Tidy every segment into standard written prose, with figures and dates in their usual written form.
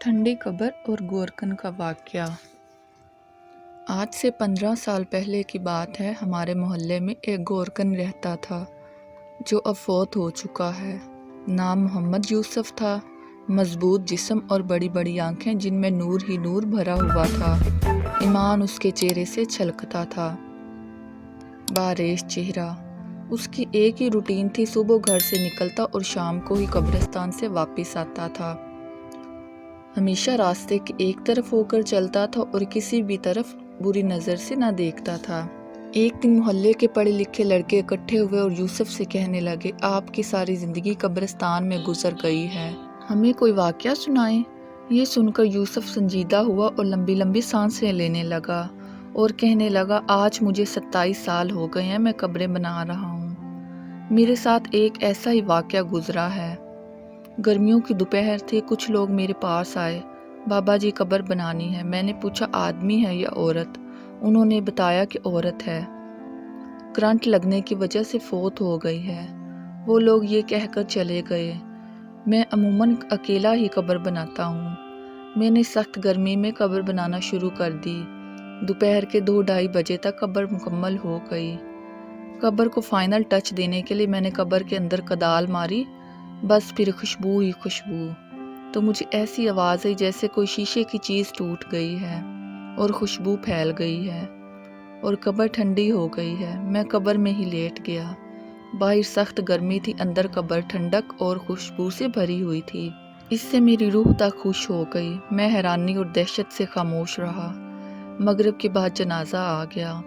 ٹھنڈی قبر اور گورکن کا واقعہ۔ آج سے 15 سال پہلے کی بات ہے۔ ہمارے محلے میں ایک گورکن رہتا تھا جو اب فوت ہو چکا ہے۔ نام محمد یوسف تھا۔ مضبوط جسم اور بڑی بڑی آنکھیں جن میں نور ہی نور بھرا ہوا تھا۔ ایمان اس کے چہرے سے چھلکتا تھا۔ باریش چہرہ۔ اس کی ایک ہی روٹین تھی، صبح گھر سے نکلتا اور شام کو ہی قبرستان سے واپس آتا تھا۔ ہمیشہ راستے کے ایک طرف ہو کر چلتا تھا اور کسی بھی طرف بری نظر سے نہ دیکھتا تھا۔ ایک دن محلے کے پڑھے لکھے لڑکے اکٹھے ہوئے اور یوسف سے کہنے لگے، آپ کی ساری زندگی قبرستان میں گزر گئی ہے، ہمیں کوئی واقعہ سنائیں۔ یہ سن کر یوسف سنجیدہ ہوا اور لمبی لمبی سانسیں لینے لگا اور کہنے لگا، آج مجھے 27 سال ہو گئے ہیں، میں قبریں بنا رہا ہوں۔ میرے ساتھ ایک ایسا ہی واقعہ گزرا ہے۔ گرمیوں کی دوپہر تھی، کچھ لوگ میرے پاس آئے، بابا جی قبر بنانی ہے۔ میں نے پوچھا، آدمی ہے یا عورت؟ انہوں نے بتایا کہ عورت ہے، کرنٹ لگنے کی وجہ سے فوت ہو گئی ہے۔ وہ لوگ یہ کہہ کر چلے گئے۔ میں عموماً اکیلا ہی قبر بناتا ہوں۔ میں نے سخت گرمی میں قبر بنانا شروع کر دی۔ دوپہر کے 2-2:30 بجے تک قبر مکمل ہو گئی۔ قبر کو فائنل ٹچ دینے کے لیے میں نے قبر کے اندر کدال ماری، بس پھر خوشبو ہی خوشبو۔ تو مجھے ایسی آواز آئی جیسے کوئی شیشے کی چیز ٹوٹ گئی ہے اور خوشبو پھیل گئی ہے اور قبر ٹھنڈی ہو گئی ہے۔ میں قبر میں ہی لیٹ گیا۔ باہر سخت گرمی تھی، اندر قبر ٹھنڈک اور خوشبو سے بھری ہوئی تھی۔ اس سے میری روح تک خوش ہو گئی۔ میں حیرانی اور دہشت سے خاموش رہا۔ مغرب کے بعد جنازہ آ گیا۔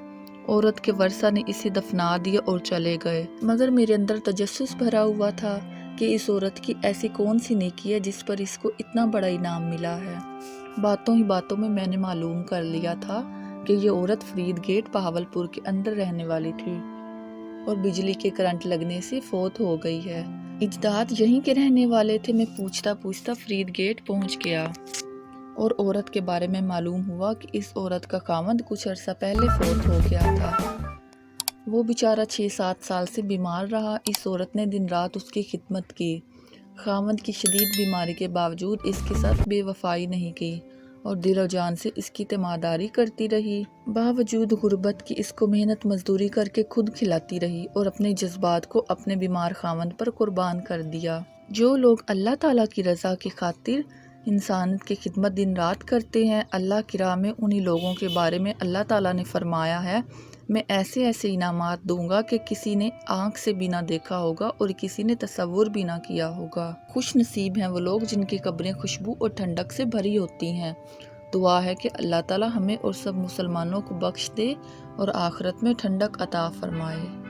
عورت کے ورثہ نے اسے دفنا دیا اور چلے گئے، مگر میرے اندر تجسس بھرا ہوا تھا کہ اس عورت کی ایسی کون سی نیکی ہے جس پر اس کو اتنا بڑا انعام ملا ہے۔ باتوں ہی باتوں میں نے معلوم کر لیا تھا کہ یہ عورت فرید گیٹ بہاولپور کے اندر رہنے والی تھی اور بجلی کے کرنٹ لگنے سے فوت ہو گئی ہے۔ اجداد یہیں کے رہنے والے تھے۔ میں پوچھتا پوچھتا فرید گیٹ پہنچ گیا اور عورت کے بارے میں معلوم ہوا کہ اس عورت کا خاوند کچھ عرصہ پہلے فوت ہو گیا تھا۔ وہ بیچارہ 6-7 سال سے بیمار رہا۔ اس عورت نے دن رات اس کی خدمت کی۔ خاوند کی شدید بیماری کے باوجود اس کے ساتھ بے وفائی نہیں کی اور دل و جان سے اس کی تیمارداری کرتی رہی۔ باوجود غربت کی اس کو محنت مزدوری کر کے خود کھلاتی رہی اور اپنے جذبات کو اپنے بیمار خاوند پر قربان کر دیا۔ جو لوگ اللہ تعالیٰ کی رضا کی خاطر انسانیت کی خدمت دن رات کرتے ہیں، اللہ کی راہ میں انہی لوگوں کے بارے میں اللہ تعالیٰ نے فرمایا ہے، میں ایسے ایسے انعامات دوں گا کہ کسی نے آنکھ سے بھی نہ دیکھا ہوگا اور کسی نے تصور بھی نہ کیا ہوگا۔ خوش نصیب ہیں وہ لوگ جن کی قبریں خوشبو اور ٹھنڈک سے بھری ہوتی ہیں۔ دعا ہے کہ اللہ تعالیٰ ہمیں اور سب مسلمانوں کو بخش دے اور آخرت میں ٹھنڈک عطا فرمائے۔